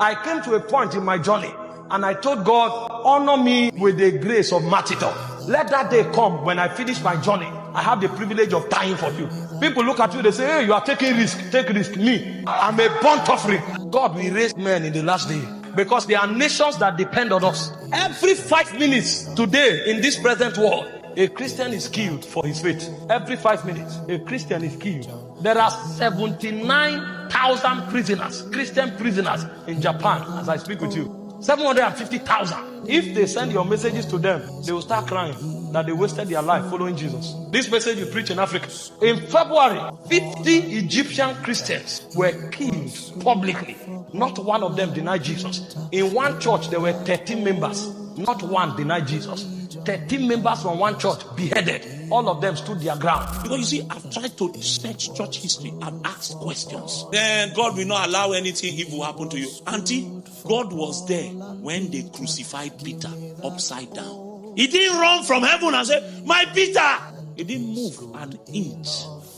I came to a point in my journey and I told God, honor me with the grace of martyrdom. Let that day come when I finish my journey. I have the privilege of dying for you. People look at you, they say, hey, you are taking risk. Take risk. Me, I'm a burnt offering. God will raise men in the last day because there are nations that depend on us. Every 5 minutes today in this present world, a Christian is killed for his faith. Every 5 minutes, a Christian is killed. There are 79,000 prisoners, Christian prisoners in Japan as I speak with you. 750,000. If they send your messages to them, they will start crying that they wasted their life following Jesus. This message you preach in Africa. In February, 50 Egyptian Christians were killed publicly. Not one of them denied Jesus. In one church, there were 13 members. Not one denied Jesus. 13 members from one church beheaded. All of them stood their ground. Because you see, I've tried to search church history and ask questions. Then God will not allow anything evil happen to you. Auntie, God was there when they crucified Peter upside down. He didn't run from heaven and say, my Peter. He didn't move an inch.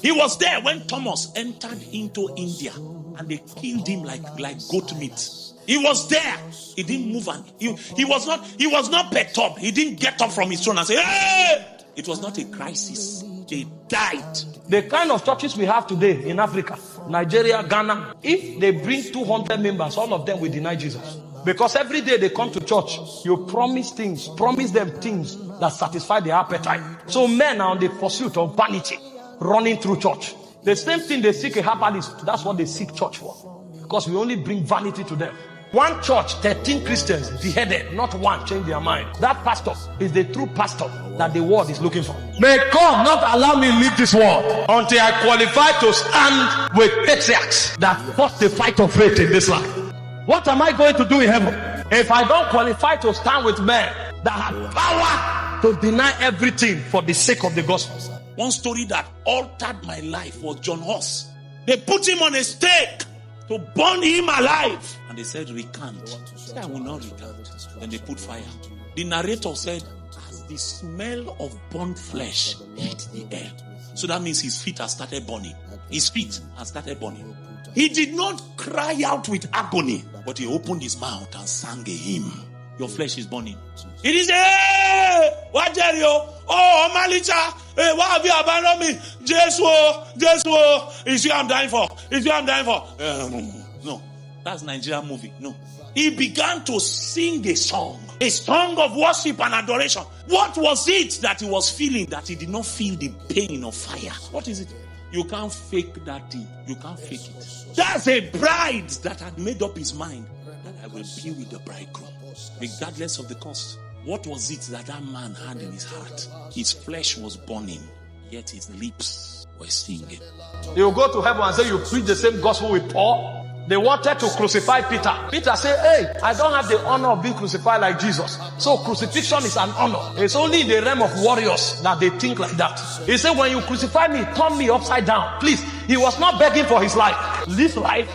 He was there when Thomas entered into India and they killed him like goat meat. He was there. He didn't move and he was not perturbed. He didn't get up from his throne and say, hey! It was not a crisis. They died. The kind of churches we have today in Africa, Nigeria, Ghana, if they bring 200 members, all of them will deny Jesus. Because every day they come to church, you promise them things that satisfy their appetite. So men are on the pursuit of vanity, running through church. The same thing they seek a herbalist, that's what they seek church for. Because we only bring vanity to them. One church, 13 Christians beheaded, not one changed their mind. That pastor is the true pastor that the world is looking for. May God not allow me to leave this world until I qualify to stand with patriarchs that fought the fight of faith in this life. What am I going to do in heaven if I don't qualify to stand with men that have power to deny everything for the sake of the gospel? One story that altered my life was John Huss. They put him on a stake to burn him alive. And they said, recant. He said, I will not recant. Then they put fire. The narrator said, as the smell of burnt flesh hit the air. So that means his feet have started burning. His feet have started burning. He did not cry out with agony, but he opened his mouth and sang a hymn. Your flesh is burning. It is, hey, what are you? Oh, Malicha, hey, why have you abandoned me? Jesus, it's you I'm dying for. It's you I'm dying for. No, that's Nigerian movie. No. He began to sing a song of worship and adoration. What was it that he was feeling that he did not feel the pain of fire? What is it? You can't fake that thing. You can't fake it. That's a bride that had made up his mind that I will be with the bridegroom, regardless of the cost. What was it that man had in his heart? His flesh was burning, yet his lips were singing. You go to heaven and say you preach the same gospel with Paul. They wanted to crucify Peter. Peter said, hey, I don't have the honor of being crucified like Jesus. So crucifixion is an honor. It's only in the realm of warriors that they think like that. He said, when you crucify me, turn me upside down. Please, he was not begging for his life. This life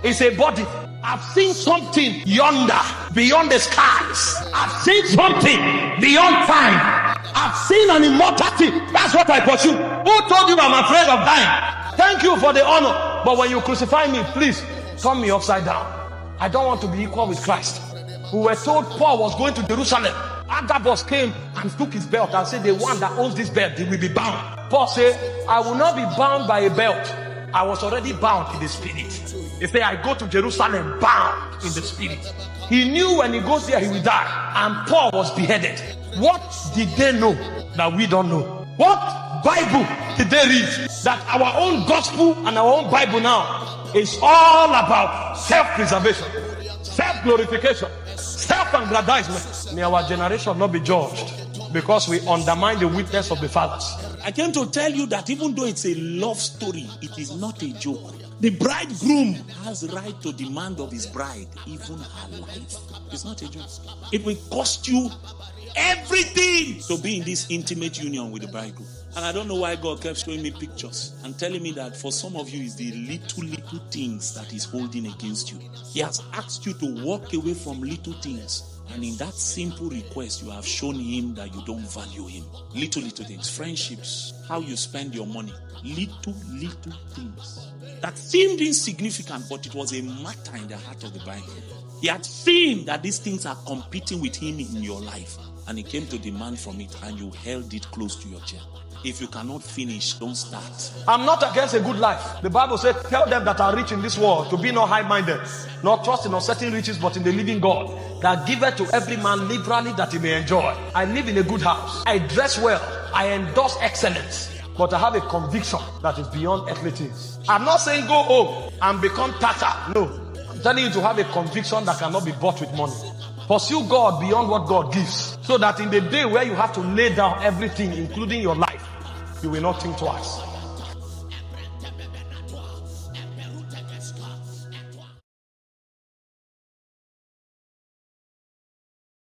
is a body. I've seen something yonder, beyond the skies. I've seen something beyond time. I've seen an immortality. That's what I pursue. Who told you I'm afraid of dying? Thank you for the honor. But when you crucify me, please, turn me upside down. I don't want to be equal with Christ. We were told Paul was going to Jerusalem. Agabus came and took his belt and said, the one that owns this belt, he will be bound. Paul said, I will not be bound by a belt. I was already bound in the spirit. He said, I go to Jerusalem bound in the spirit. He knew when he goes there, he will die. And Paul was beheaded. What did they know that we don't know? What Bible did they read that our own gospel and our own Bible now is all about self-preservation, self-glorification, self-aggrandizement? May our generation not be judged because we undermine the witness of the fathers. I came to tell you that even though it's a love story, it is not a joke. The bridegroom has right to demand of his bride even her life. It's not a joke. It will cost you everything to be in this intimate union with the bridegroom. And I don't know why God kept showing me pictures and telling me that for some of you, it's the little things that is holding against you. He has asked you to walk away from little things And in that simple request, you have shown him that you don't value him. Little things. Friendships. How you spend your money. Little things. That seemed insignificant, but it was a matter in the heart of the Bible. He had seen that these things are competing with him in your life. And he came to demand from it, and you held it close to your chest. If you cannot finish, don't start. I'm not against a good life. The Bible says, tell them that are rich in this world to be not high-minded, not trust in uncertain riches, but in the living God, that giveth to every man liberally that he may enjoy. I live in a good house. I dress well. I endorse excellence. But I have a conviction that is beyond earthly things. I'm not saying go home and become tata. No. I'm telling you to have a conviction that cannot be bought with money. Pursue God beyond what God gives, so that in the day where you have to lay down everything, including your life, you will not think twice.